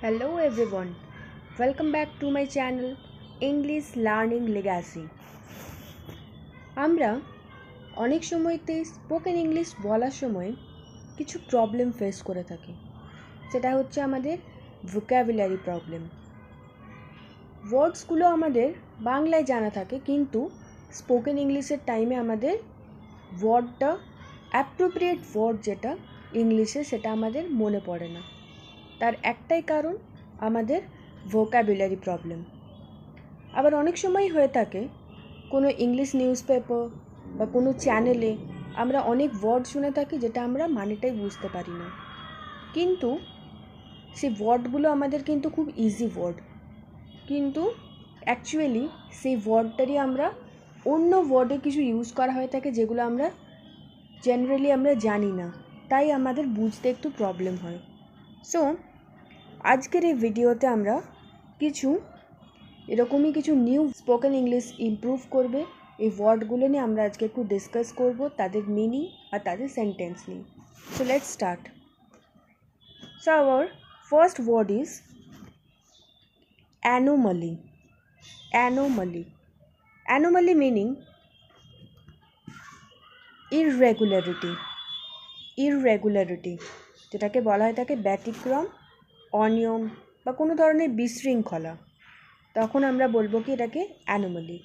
Hello everyone, welcome back to my channel English Learning Legacy. আমরা অনেক সময়তে spoken English বলার সময় কিছু প্রবলেম ফেস করে থাকি। সেটা হচ্ছে আমাদের ভোকাবুলারি প্রবলেম। ওয়ার্ডসগুলো আমাদের বাংলায় জানা থাকে, কিন্তু স্পোকেন ইংলিশের টাইমে আমাদের ওয়ার্ডটা অ্যাপ্রোপ্রিয়েট ওয়ার্ড যেটা ইংলিশে সেটা আমাদের মনে পড়ে না। তার একটাই কারণ আমাদের ভোকাবুলারি প্রবলেম। আবার অনেক সময় হয়ে থাকে কোনো ইংলিশ নিউজ পেপার বা কোনো চ্যানেলে আমরা অনেক ওয়ার্ড শুনে থাকি যেটা আমরা মানেটাই বুঝতে পারি না, কিন্তু সেই ওয়ার্ডগুলো আমাদের কিন্তু খুব ইজি ওয়ার্ড, কিন্তু অ্যাকচুয়ালি সেই ওয়ার্ডটারই আমরা অন্য ওয়ার্ডে কিছু ইউজ করা হয়ে থাকে যেগুলো আমরা জেনারেলি আমরা জানি না, তাই আমাদের বুঝতে একটু প্রবলেম হয়। সো আজকের এই ভিডিওতে আমরা এরকমই কিছু নিউ স্পোকেন ইংলিশ ইমপ্রুভ করবে এই ওয়ার্ডগুলো নিয়ে আমরা আজকে একটু ডিসকাস করব, তাদের মিনিং আর তাদের সেন্টেন্স নিয়ে। So let's start. So our first word is anomaly. Anomaly, anomaly meaning irregularity. Irregularity যেটাকে বলা হয় থাকে ব্যতিক্রম, অনিয়ম বা কোনো ধরনের বিশৃঙ্খলা, তখন আমরা বলবো কি এটাকে অ্যানোমালি।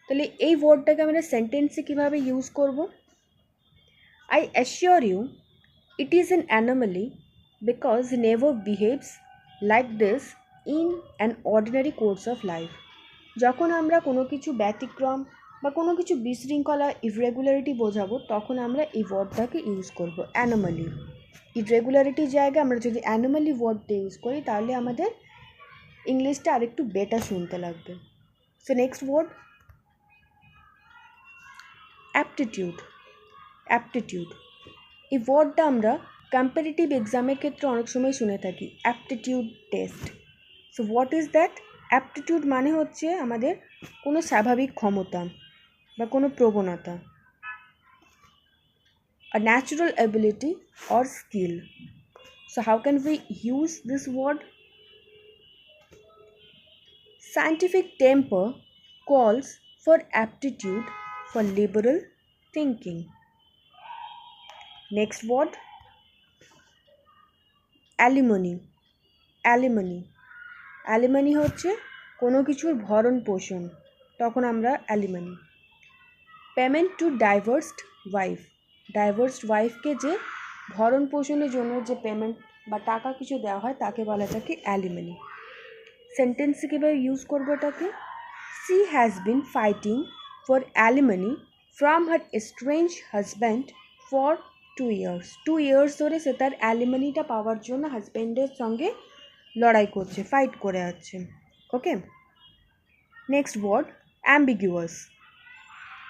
তাহলে এই ওয়ার্ডটাকে আমরা সেন্টেন্সে কীভাবে ইউজ করব? I assure you it is an anomaly because he never behaves like this in an ordinary course of life. যখন আমরা কোনো কিছু ব্যতিক্রম বা কোনো কিছু বিশৃঙ্খলা ইররেগুলারিটি বোঝাবো, তখন আমরা এই ওয়ার্ডটাকে ইউজ করব অ্যানোমালি। ইররেগুলারিটির জায়গায় আমরা যদি অ্যানোমালি ওয়ার্ডটা ইউজ করি তাহলে আমাদের ইংলিশটা আরেকটু বেটার শুনতে লাগবে। So next word aptitude. Aptitude এই ওয়ার্ডটা আমরা কম্পারেটিভ এক্সামের ক্ষেত্রে অনেক সময় শুনে থাকি, aptitude test. So what is that? Aptitude মানে হচ্ছে আমাদের কোনো স্বাভাবিক ক্ষমতা বা কোনো প্রবণতা, a natural ability or skill. So how can we use this word? Scientific temper calls for aptitude for liberal thinking. Next word alimony. Alimony, alimony হচ্ছে কোনো কিছুর ভরণ পোষণ, তখন আমরা alimony. Payment to divorced wife. Divorced ওয়াইফকে যে ভরণ পোষণের জন্য যে পেমেন্ট বা টাকা কিছু দেওয়া হয় তাকে বলা থাকে অ্যালিমনি। সেন্টেন্সে কীভাবে ইউজ করবো এটাকে? She has been fighting for alimony from her estranged husband for 2 years। 2 years ধরে সে তার অ্যালিমনিটা পাওয়ার জন্য হাজব্যান্ডের সঙ্গে লড়াই করছে, ফাইট করে আছে। ওকে, নেক্সট ওয়ার্ড অ্যাম্বিগুয়াস।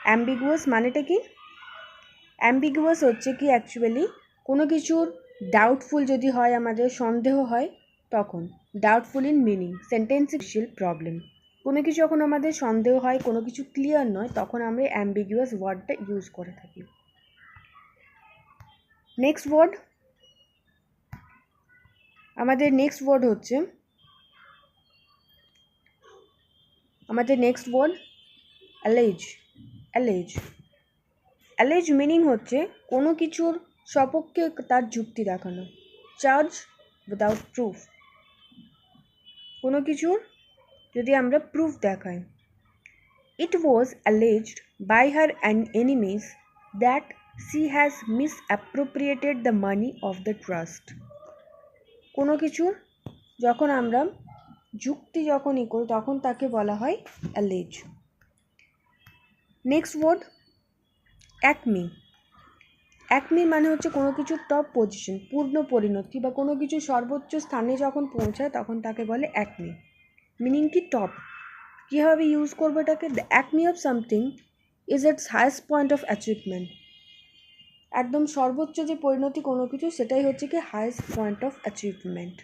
অ্যাম্বিগুয়াস মানেটা কি? অ্যাম্বিগুয়াস হচ্ছে কি অ্যাকচুয়ালি কোনো কিছুর ডাউটফুল যদি হয়, আমাদের সন্দেহ হয়, তখন doubtful in meaning, sentential problem. কোনো কিছু যখন আমাদের সন্দেহ হয়, কোনো কিছু ক্লিয়ার নয়, তখন আমরা অ্যাম্বিগুয়াস ওয়ার্ডটা ইউজ করে থাকি। নেক্সট ওয়ার্ড, আমাদের next word allege. Allege, allege meaning হচ্ছে কোনো কিছুর সপক্ষে তার যুক্তি দেখানো, চার্জ উইদাউট প্রুফ। কোনো কিছুর যদি আমরা প্রুফ দেখাই, it was alleged by her enemies that she has misappropriated the money of the trust. কোনো কিছুর যখন আমরা যুক্তি করি তখন তাকে বলা হয় allege. Next word acme. Acme মানে হচ্ছে কোনো কিছুর টপ পজিশন, পূর্ণ পরিণতি বা কোনো কিছু সর্বোচ্চ স্থানে যখন পৌঁছায় তখন তাকে বলে অ্যাকমি। মিনিং কি? টপ। কীভাবে ইউজ করবো এটাকে? The acme of something is its highest point of achievement. একদম সর্বোচ্চ যে পরিণতি কোনো কিছু, সেটাই হচ্ছে কি highest point of achievement.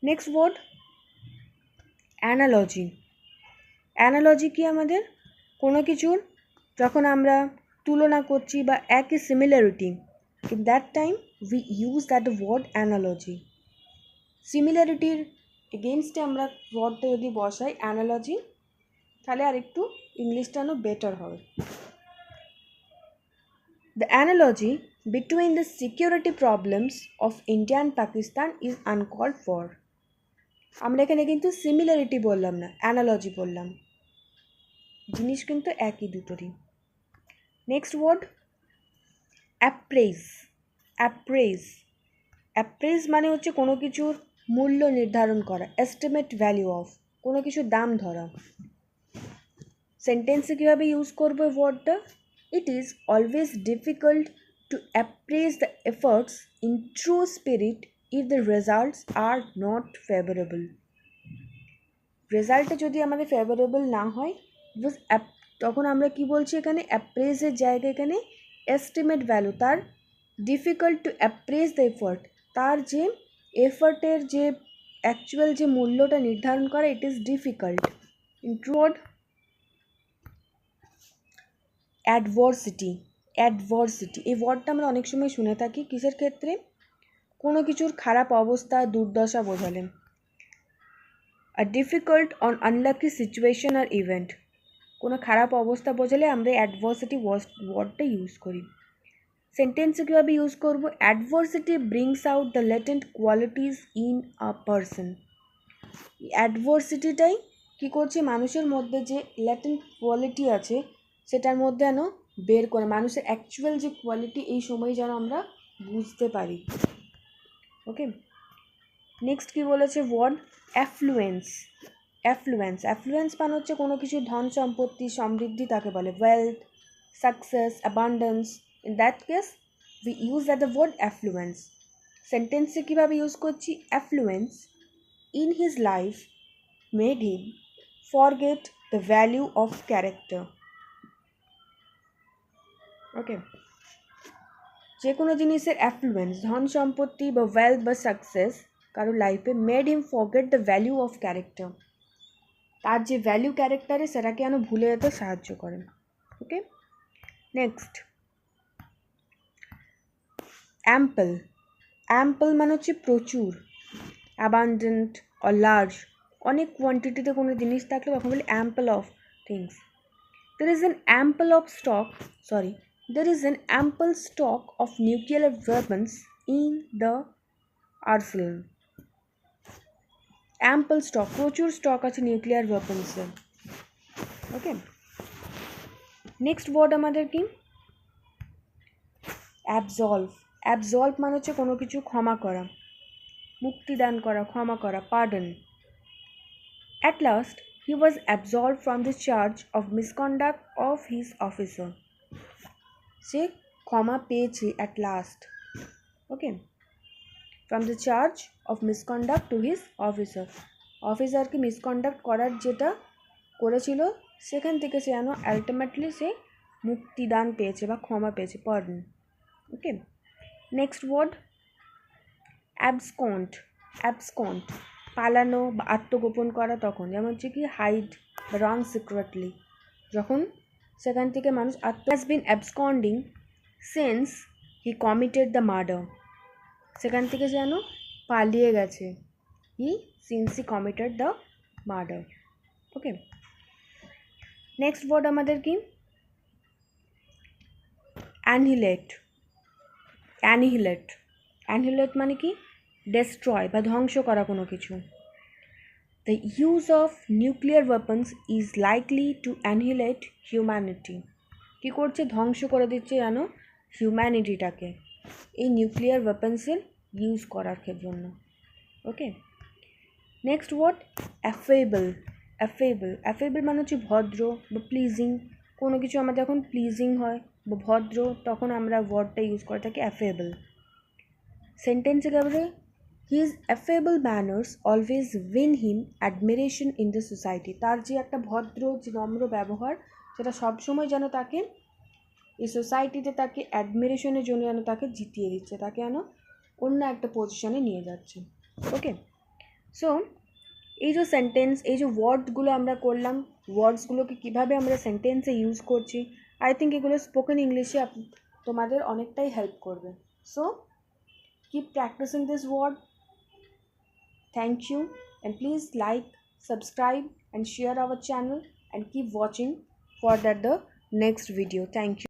Next word analogy. Analogy কি? আমাদের কোনো কিছুর যখন আমরা তুলনা করছি বা একই similarity, in that time we use that word analogy. সিমিলারিটির এগেনস্টে আমরা ওয়ার্ডটা যদি বসাই অ্যানালজি, তাহলে আর একটু ইংলিশটা বেটার হবে। The analogy between the security problems of India and Pakistan is uncalled for. আমরা এখানে কিন্তু সিমিলারিটি বললাম না, অ্যানালজি বললাম, জিনিস কিন্তু একই দুটোরই। Next word অ্যাপ্রেজ। অ্যাপ্রেজ অ্যাপ্রেজ মানে হচ্ছে কোনো কিছুর মূল্য নির্ধারণ করা, এস্টিমেট ভ্যালু অফ, কোনো কিছুর দাম ধরা। সেন্টেন্সে কীভাবে ইউজ করবো ওয়ার্ডটা? It is always difficult to appraise the efforts in true spirit if the results are not favourable. রেজাল্টটা যদি আমাদের ফেভারেবল না হয়, তখন আমরা কি বলছি এখানে? অ্যাপ্রেজের জায়গায় এখানে এস্টিমেট ভ্যালু, তার difficult to appraise the effort, তার যে এফর্টের যে অ্যাকচুয়াল যে মূল্যটা নির্ধারণ করা, ইট ইজ ডিফিকাল্ট। ইন্ট্রোড অ্যাডভার্সিটি। অ্যাডভার্সিটি এই ওয়ার্ডটা আমরা অনেক সময় শুনে থাকি কিসের ক্ষেত্রে? কোনো কিছুর খারাপ অবস্থা, দুর্দশা বোঝালে। A difficult on unlucky situation or event, কোনো খারাপ অবস্থা বোঝালে আমরা অ্যাডভার্সিটি ওয়ার্ডটা ইউজ করি। সেন্টেন্সে কীভাবে ইউজ করবো? Adversity brings out the latent qualities in a person. অ্যাডভার্সিটিটাই কী করছে? মানুষের মধ্যে যে লেটেন্ট কোয়ালিটি আছে সেটার মধ্যে যেন বের করে, মানুষের অ্যাকচুয়াল যে কোয়ালিটি এই সময় যেন আমরা বুঝতে পারি। ওকে, নেক্সট কী বলেছে ওয়ার্ড? অ্যাফ্লুয়েন্স। অ্যাফ্লুয়েন্স অ্যাফ্লুয়েন্স মানে হচ্ছে কোনো কিছু ধন সম্পত্তি, সমৃদ্ধি তাকে বলে, wealth, success, abundance. In that case we use the word affluence. সেন্টেন্সে কীভাবে ইউজ করছি? Affluence in his life made him forget the value of character. ওকে, যে কোনো জিনিসের অ্যাফ্লুয়েন্স, ধন সম্পত্তি বা ওয়েলথ বা সাকসেস কারোর লাইফে, made him forget the value of character, তার যে ভ্যালু ক্যারেক্টারে সেটাকে যেন ভুলে যেতে সাহায্য করেন। ওকে, নেক্সট অ্যাম্পল। অ্যাম্পল মানে হচ্ছে প্রচুর, অ্যাবান্ডেন্ট or large, অনেক কোয়ান্টিটিতে কোনো জিনিস থাকলে তখন বলি ample of things. there is an ample stock of nuclear weapons in the arsenal. ample stock, প্রচুর স্টক আছে নিউক্লিয়ার ওয়েপন্সের। ওকে, নেক্সট ওয়ার্ড আমাদের কি? অ্যাবসলভ। অ্যাবসলভ মানে হচ্ছে কোনো কিছু ক্ষমা করা, মুক্তিদান করা, ক্ষমা করা, pardon. At last, he was absolved from the charge of misconduct of his officer. সে ক্ষমা পেয়েছে at last. Okay, from the charge of misconduct to his officer. অফিসারকে মিসকন্ডাক্ট করার যেটা করেছিল সেখান থেকে সে যেন আলটিমেটলি সে মুক্তিদান পেয়েছে বা ক্ষমা পেয়েছে, পার্ডন। ওকে, নেক্সট ওয়ার্ড অ্যাবসকন্ট। অ্যাবসকন্ট পালানো বা আত্মগোপন করা, তখন যেমন হচ্ছে কি হাইড বা রান সিক্রেটলি, যখন সেখান থেকে মানুষ has been absconding since he committed the murder, সেখান থেকে যেন পালিয়ে গেছে, since he committed the murder. Okay, next word আমাদের কি? অ্যানিহিলেট। অ্যানিহিলেট অ্যানিহিলেট মানে কি? ডেস্ট্রয় বা ধ্বংস করা কোনো কিছু। The use of nuclear weapons is likely to annihilate humanity. কী করছে? ধ্বংস করে দিচ্ছে যেন হিউম্যানিটিটাকে এই নিউক্লিয়ার ওয়েপন্সের ইউজ করার জন্য। ওকে, নেক্সট ওয়ার্ড অ্যাফেবল। অ্যাফেবল অ্যাফেবল মানে হচ্ছে ভদ্র বা প্লিজিং, কোনো কিছু আমাদের যখন প্লিজিং হয় বা ভদ্র তখন আমরা ওয়ার্ডটা ইউজ করে থাকি অ্যাফেবল। সেন্টেন্সে কীভাবে? His affable manners always win him admiration in the society. তার যে একটা ভদ্র যে নম্র ব্যবহার সেটা সবসময় যেন তাকে এই সোসাইটিতে তাকে অ্যাডমিরেশনের জন্য যেন তাকে জিতিয়ে দিচ্ছে, তাকে যেন অন্য একটা পজিশনে নিয়ে যাচ্ছে। ওকে, সো এই যে সেন্টেন্স, এই যে ওয়ার্ডগুলো আমরা করলাম, ওয়ার্ডসগুলোকে কীভাবে আমরা সেন্টেন্সে ইউজ করছি, আই থিঙ্ক এগুলো স্পোকেন ইংলিশে তোমাদের অনেকটাই হেল্প করবে। So keep practicing this word. Thank you, and please like, subscribe and share our channel and keep watching for the next video. Thank you.